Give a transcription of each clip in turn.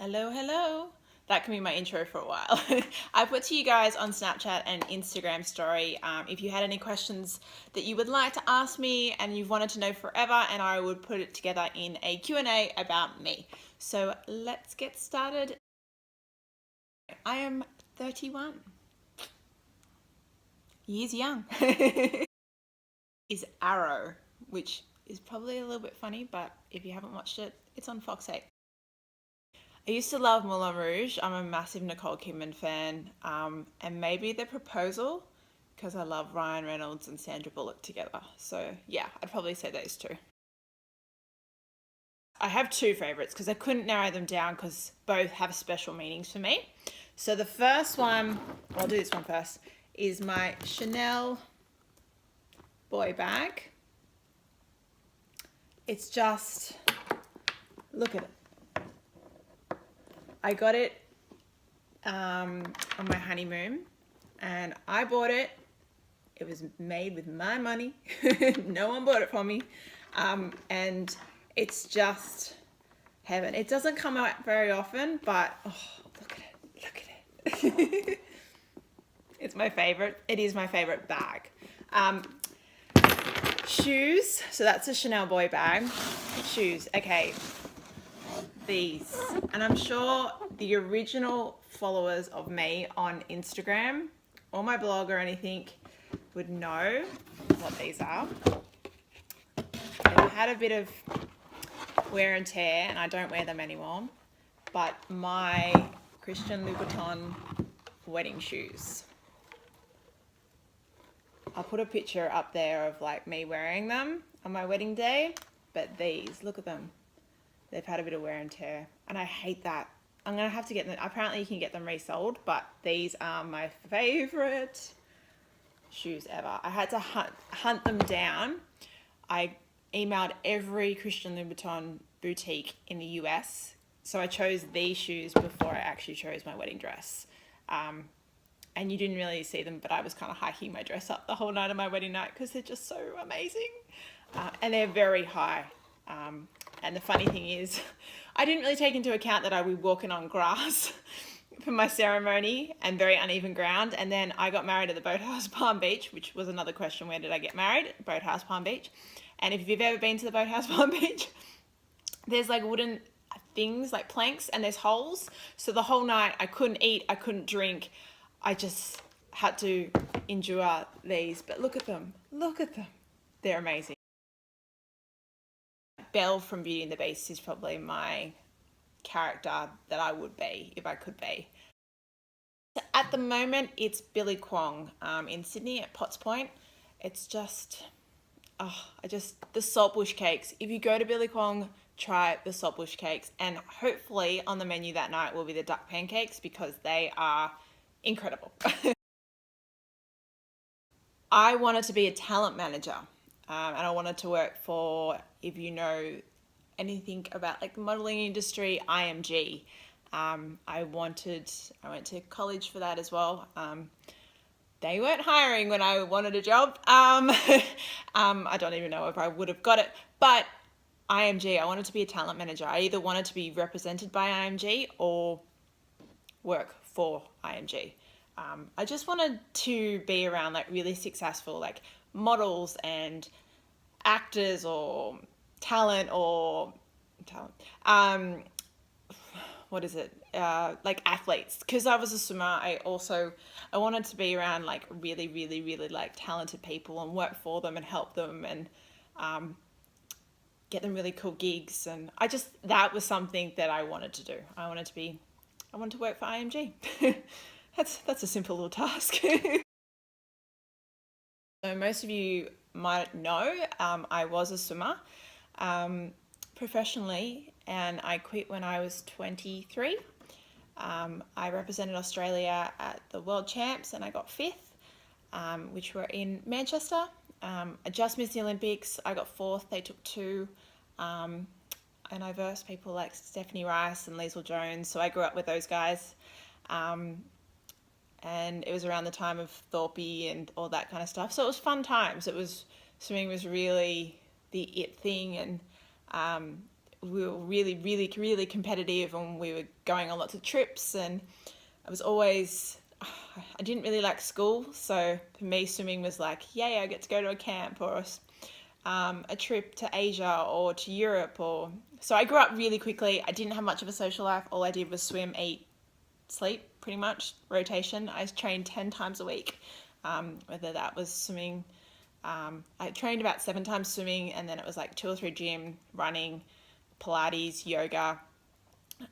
Hello, hello. That can be my intro for a while. I put to you guys on Snapchat and Instagram story if you had any questions that you would like to ask me and you've wanted to know forever, and I would put it together in a Q&A about me. So let's get started. I am 31. Years young. Is Arrow, which is probably a little bit funny, but if you haven't watched it, it's on Fox 8. I used to love Moulin Rouge. I'm a massive Nicole Kidman fan, and maybe The Proposal, because I love Ryan Reynolds and Sandra Bullock together. So yeah, I'd probably say those two. I have two favorites because I couldn't narrow them down because both have special meanings for me. So the first one, I'll do this one first, is my Chanel boy bag. It's just, look at it. I got it on my honeymoon and I bought it. It was made with my money. No one bought it for me. And it's just heaven. It doesn't come out very often, but oh, look at it. Look at it. It's my favorite. It is my favorite bag. Shoes. So that's a Chanel boy bag. Shoes. Okay. These, and I'm sure the original followers of me on Instagram or my blog or anything would know what these are. They've had a bit of wear and tear and I don't wear them anymore, but my Christian Louboutin wedding shoes. I'll put a picture up there of like me wearing them on my wedding day, but these, look at them. They've had a bit of wear and tear, and I hate that. I'm going to have to get them. Apparently you can get them resold, but these are my favorite shoes ever. I had to hunt them down. I emailed every Christian Louboutin boutique in the US. So I chose these shoes before I actually chose my wedding dress. And you didn't really see them, but I was kind of hiking my dress up the whole night of my wedding night because they're just so amazing. And they're very high. And the funny thing is, I didn't really take into account that I would be walking on grass for my ceremony and very uneven ground. And then I got married at the Boathouse Palm Beach, which was another question. Where did I get married? Boathouse Palm Beach. And if you've ever been to the Boathouse Palm Beach, there's like wooden things, like planks, and there's holes. So the whole night I couldn't eat, I couldn't drink. I just had to endure these. But look at them. Look at them. They're amazing. Belle from Beauty and the Beast is probably my character that I would be if I could be. At the moment, it's Billy Kwong in Sydney at Potts Point. It's just, the saltbush cakes. If you go to Billy Kwong, try the saltbush cakes. And hopefully on the menu that night will be the duck pancakes because they are incredible. I wanted to be a talent manager. And I wanted to work for, if you know anything about like the modeling industry, IMG. I went to college for that as well. They weren't hiring when I wanted a job. I don't even know if I would have got it, but IMG, I wanted to be a talent manager. I either wanted to be represented by IMG or work for IMG. I just wanted to be around like really successful, like models and actors or talent, like athletes, because I was a swimmer. I wanted to be around like really, really, really like talented people and work for them and help them and get them really cool gigs. And that was something that I wanted to do. I wanted to work for IMG. That's a simple little task. So most of you might know I was a swimmer professionally, and I quit when I was 23. I represented Australia at the World Champs and I got 5th, which were in Manchester. I just missed the Olympics. I got 4th, they took 2. And I versed people like Stephanie Rice and Liesl Jones, so I grew up with those guys. And it was around the time of Thorpe and all that kind of stuff. So it was fun times. Swimming was really the it thing, and we were really, really, really competitive, and we were going on lots of trips, and I was always, I didn't really like school, so for me swimming was like, yay, I get to go to a camp or a trip to Asia or to Europe. Or so I grew up really quickly. I didn't have much of a social life. All I did was swim, eat, sleep, pretty much rotation. I trained 10 times a week, whether that was swimming. I trained about 7 times swimming, and then it was like 2 or 3 gym, running, Pilates, yoga,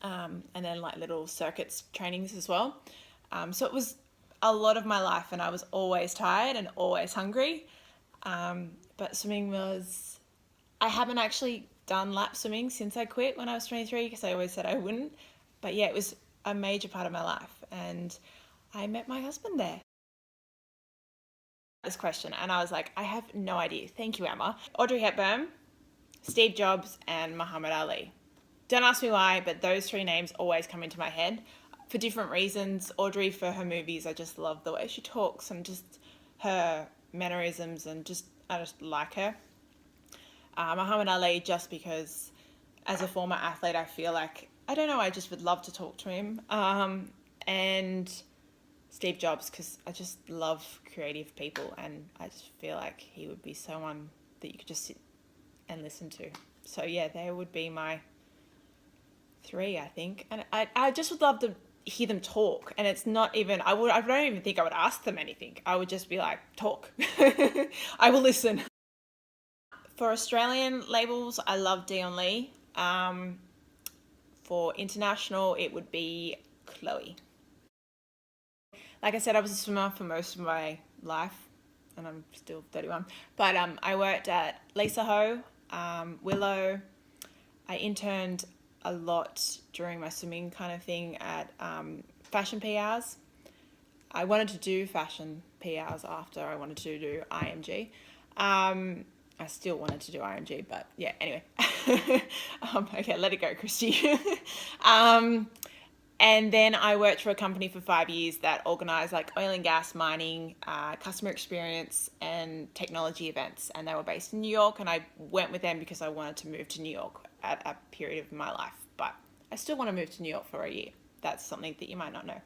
and then like little circuits trainings as well. So it was a lot of my life, and I was always tired and always hungry. But swimming was, I haven't actually done lap swimming since I quit when I was 23, because I always said I wouldn't. But yeah, it was a major part of my life, and I met my husband there. This question, and I was like, I have no idea. Thank you, Emma. Audrey Hepburn, Steve Jobs, and Muhammad Ali. Don't ask me why, but those 3 names always come into my head for different reasons. Audrey for her movies, I just love the way she talks and just her mannerisms, and I just like her. Muhammad Ali, just because as a former athlete, I feel like, I don't know, I just would love to talk to him. And Steve Jobs, because I just love creative people, and I just feel like he would be someone that you could just sit and listen to. So yeah, they would be my 3, I think. And I just would love to hear them talk. And it's not even, I don't even think I would ask them anything. I would just be like, talk. I will listen. For Australian labels, I love Dion Lee. For international, it would be Chloe. Like I said, I was a swimmer for most of my life, and I'm still 31. But I worked at Lisa Ho, Willow. I interned a lot during my swimming kind of thing at fashion PRs. I wanted to do fashion PRs after I wanted to do IMG. I still wanted to do IMG, but yeah, anyway. Okay, let it go, Christy. And then I worked for a company for 5 years that organised like oil and gas, mining, customer experience and technology events. And they were based in New York, and I went with them because I wanted to move to New York at a period of my life. But I still want to move to New York for a year. That's something that you might not know.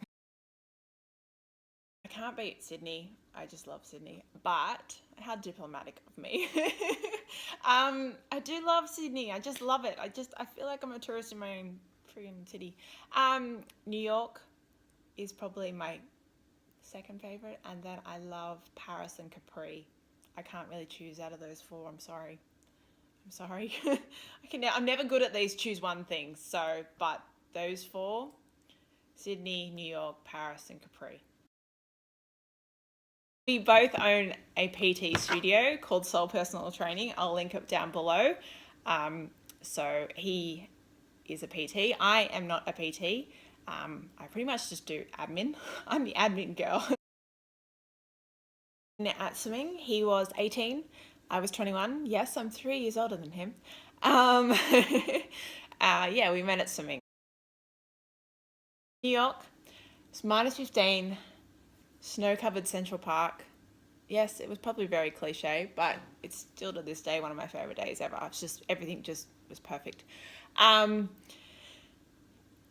I can't beat Sydney. I just love Sydney. But how diplomatic of me. I do love Sydney. I just love it. I feel like I'm a tourist in my own friggin' city. New York is probably my second favorite, and then I love Paris and Capri. I can't really choose out of those 4. I'm sorry. I'm never good at these choose one things. So, but those 4: Sydney, New York, Paris, and Capri. We both own a PT studio called Soul Personal Training. I'll link it down below. So he is a PT. I am not a PT. I pretty much just do admin. I'm the admin girl. At swimming, he was 18. I was 21. Yes, I'm 3 years older than him. Yeah, we met at swimming. New York, it's minus 15, snow-covered Central Park. Yes, it was probably very cliche, but it's still to this day one of my favorite days ever. It's just, everything just was perfect.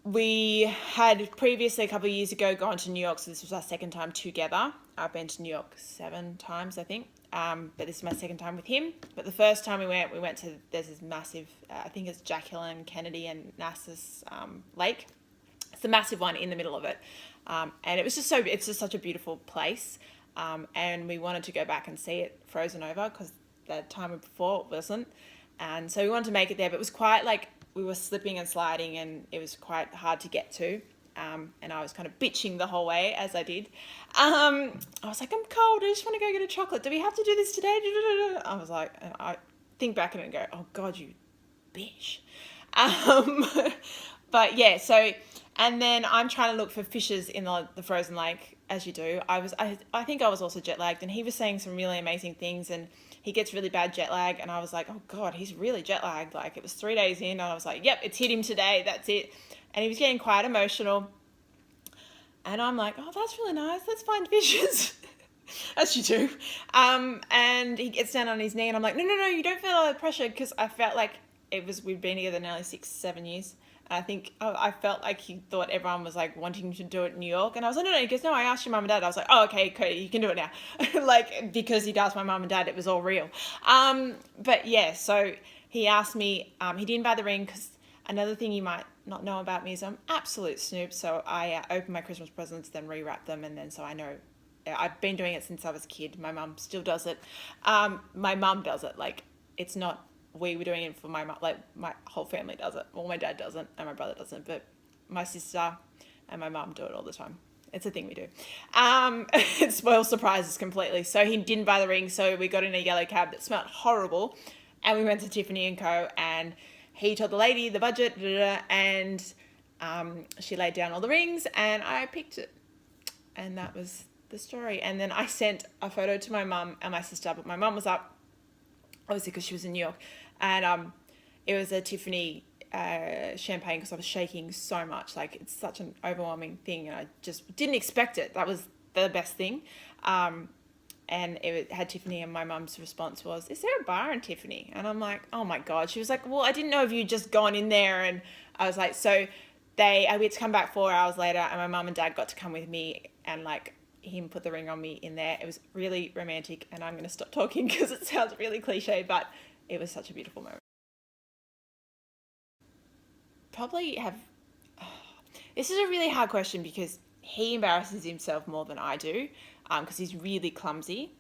We had previously, a couple of years ago, gone to New York, so this was our second time together. I've been to New York 7 times, I think, but this is my second time with him. But the first time we went to, there's this massive, I think it's Jacqueline Kennedy and Nassau Lake. It's the massive one in the middle of it. And it was just it's just such a beautiful place. And we wanted to go back and see it frozen over, because the time before it wasn't. And so we wanted to make it there, but it was quite like, we were slipping and sliding, and it was quite hard to get to. And I was kind of bitching the whole way as I did. I was like, I'm cold. I just want to go get a chocolate. Do we have to do this today? I was like, and I think back and go, oh God, you bitch. But yeah, so, and then I'm trying to look for fishes in the frozen lake, as you do. I think I was also jet lagged, and he was saying some really amazing things, and he gets really bad jet lag, and I was like, oh God, he's really jet lagged. Like, it was 3 days in, and I was like, yep, it's hit him today, that's it. And he was getting quite emotional, and I'm like, oh, that's really nice, let's find fishes. As you do. And he gets down on his knee, and I'm like, no, you don't feel all the pressure, because I felt like we'd been together nearly 6, 7 years. And I think I felt like he thought everyone was like wanting to do it in New York. And I was like, no. He goes, no, I asked your mum and dad. I was like, oh, okay, you can do it now. Like, because he'd asked my mum and dad, it was all real. But yeah, so he asked me, he didn't buy the ring because another thing you might not know about me is I'm absolute snoop. So I open my Christmas presents, then rewrap them. And then so I know I've been doing it since I was a kid. My mum still does it. My mum does it. Like, it's not, we were doing it for my mum, like my whole family does it. Well, my dad doesn't and my brother doesn't, but my sister and my mum do it all the time. It's a thing we do. It spoils surprises completely. So he didn't buy the ring. So we got in a yellow cab that smelled horrible. And we went to Tiffany & Co. And he told the lady the budget, and she laid down all the rings and I picked it. And that was the story. And then I sent a photo to my mum and my sister, but my mum was up, obviously because she was in New York, and it was a Tiffany champagne because I was shaking so much. Like, it's such an overwhelming thing and I just didn't expect it. That was the best thing. And it had Tiffany, and my mum's response was, is there a bar in Tiffany? And I'm like, oh my God. She was like, well, I didn't know if you'd just gone in there. And I was like, so I had to come back 4 hours later, and my mum and dad got to come with me, and like him put the ring on me in there. It was really romantic, and I'm going to stop talking because it sounds really cliche, but it was such a beautiful moment. Probably have, this is a really hard question because he embarrasses himself more than I do, because he's really clumsy.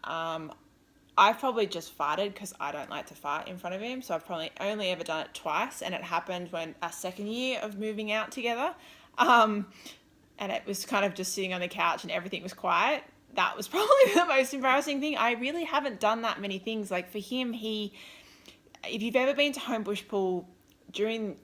I've probably just farted because I don't like to fart in front of him. So I've probably only ever done it twice. And it happened when our second year of moving out together. And it was kind of just sitting on the couch and everything was quiet. That was probably the most embarrassing thing. I really haven't done that many things. Like for him, if you've ever been to Homebush Pool during,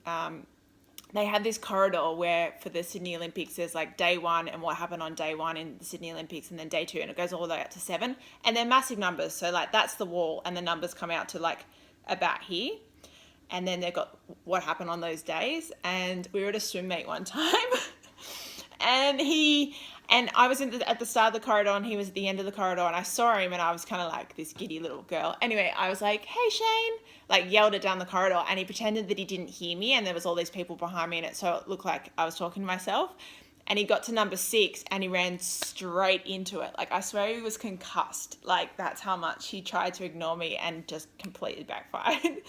they had this corridor where for the Sydney Olympics, there's like day 1 and what happened on day 1 in the Sydney Olympics, and then day 2, and it goes all the way up to 7. And they're massive numbers. So like that's the wall, and the numbers come out to like about here. And then they've got what happened on those days. And we were at a swim meet one time and I was at the start of the corridor and he was at the end of the corridor, and I saw him and I was kind of like this giddy little girl. Anyway, I was like, hey Shane, like yelled it down the corridor, and he pretended that he didn't hear me, and there was all these people behind me, and so it looked like I was talking to myself. And he got to number 6 and he ran straight into it. Like I swear he was concussed. Like that's how much he tried to ignore me and just completely backfired.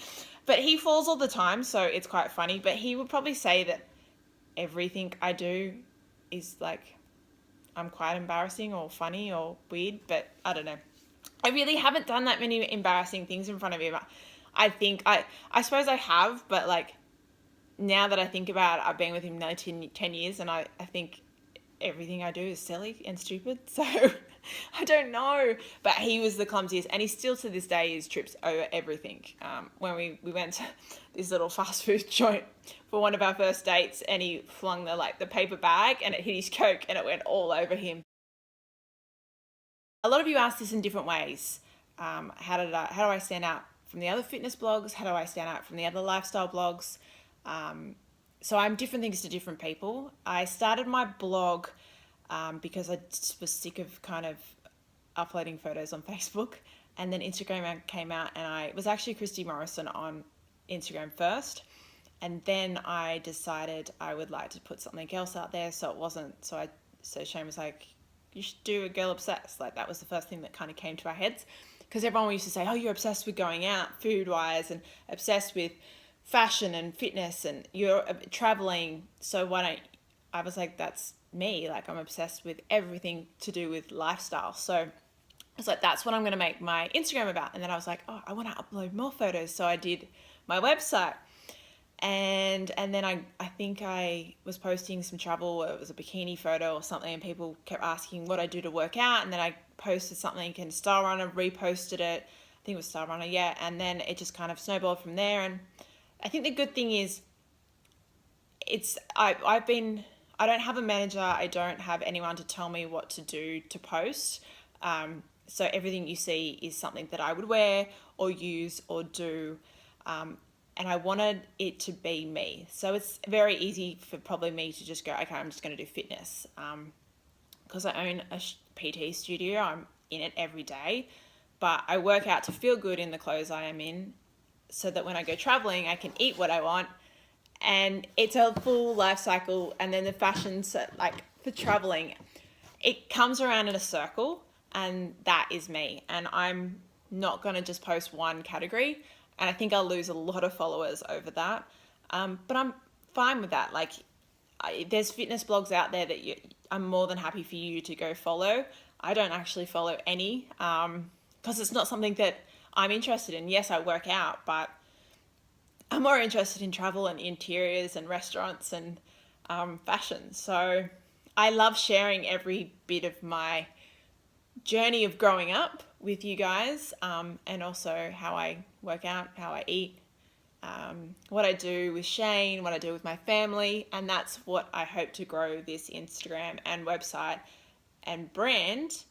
But he falls all the time, so it's quite funny. But he would probably say that everything I do is like I'm quite embarrassing or funny or weird, but I don't know. I really haven't done that many embarrassing things in front of him. I think I suppose I have, but like now that I think about it, I've been with him now 10 years, and I think everything I do is silly and stupid. So I don't know, but he was the clumsiest, and he still to this day is trips over everything. When we went to this little fast food joint for one of our first dates, and he flung the paper bag and it hit his Coke and it went all over him. A lot of you asked this in different ways. How do I stand out from the other fitness blogs? How do I stand out from the other lifestyle blogs? So I'm different things to different people. I started my blog because I just was sick of kind of uploading photos on Facebook, and then Instagram came out, and I was actually Christy Morrison on Instagram first, and then I decided I would like to put something else out there, so it wasn't, so Shane was like, you should do a Girl Obsessed. Like that was the first thing that kind of came to our heads, because everyone used to say, oh, you're obsessed with going out food wise and obsessed with fashion and fitness and you're traveling, so why don't, I was like, that's me. Like I'm obsessed with everything to do with lifestyle. So I was like, that's what I'm going to make my Instagram about. And then I was like, oh, I want to upload more photos. So I did my website, and then I think I was posting some travel, it was a bikini photo or something, and people kept asking what I do to work out, and then I posted something and Star Runner reposted it. I think it was Star Runner, yeah. And then it just kind of snowballed from there. And I think the good thing is I don't have a manager. I don't have anyone to tell me what to do to post. So everything you see is something that I would wear or use or do. And I wanted it to be me. So it's very easy for probably me to just go, okay, I'm just going to do fitness. Because I own a PT studio. I'm in it every day. But I work out to feel good in the clothes I am in. so that when I go traveling, I can eat what I want. And it's a full life cycle. And then the fashion, like for traveling, it comes around in a circle, and that is me. And I'm not going to just post one category. And I think I'll lose a lot of followers over that. But I'm fine with that. Like, there's fitness blogs out there that I'm more than happy for you to go follow. I don't actually follow any because it's not something that I'm interested in. Yes, I work out, but I'm more interested in travel and interiors and restaurants and fashion. So I love sharing every bit of my journey of growing up with you guys, and also how I work out, how I eat, what I do with Shane, what I do with my family. And that's what I hope to grow this Instagram and website and brand.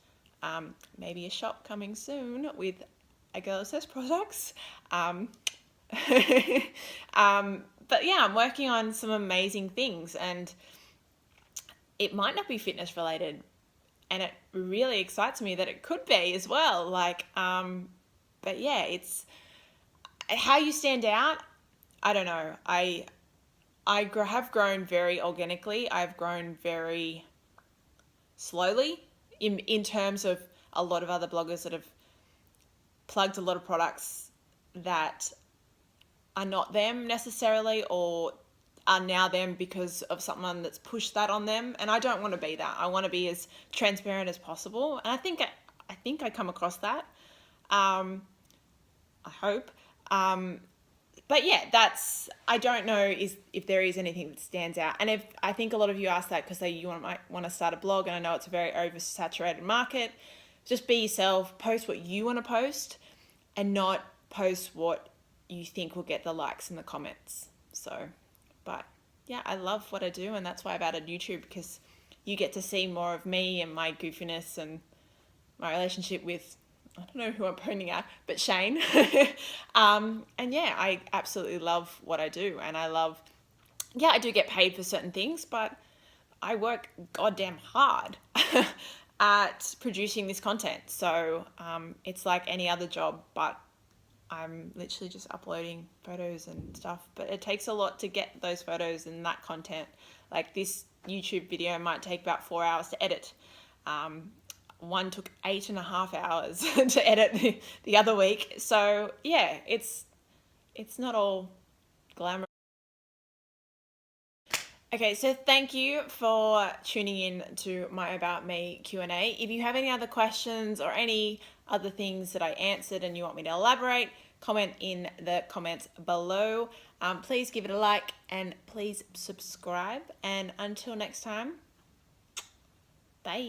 Maybe a shop coming soon with A Girl Obsessed products. But yeah, I'm working on some amazing things, and it might not be fitness related, and it really excites me that it could be as well. Like, but yeah, it's how you stand out. I don't know. I have grown very organically. I've grown very slowly in terms of a lot of other bloggers that have plugged a lot of products that are not them necessarily, or are now them because of someone that's pushed that on them. And I don't want to be that. I want to be as transparent as possible. And I think I come across that. I hope. But yeah, I don't know if there is anything that stands out. And if I think a lot of you ask that because you might want to start a blog, and I know it's a very oversaturated market. Just be yourself, post what you want to post, and not post what you think will get the likes and the comments. So, but yeah, I love what I do, and that's why I've added YouTube, because you get to see more of me and my goofiness and my relationship with, I don't know who I'm pointing at, but Shane. And yeah, I absolutely love what I do, and I do get paid for certain things, but I work goddamn hard at producing this content. So it's like any other job, but I'm literally just uploading photos and stuff. But it takes a lot to get those photos and that content. Like this YouTube video might take about 4 hours to edit. One took 8.5 hours to edit the other week. So yeah, it's not all glamour. Okay, so thank you for tuning in to my About Me Q&A. If you have any other questions or any other things that I answered and you want me to elaborate, comment in the comments below. Please give it a like and please subscribe. And until next time, bye.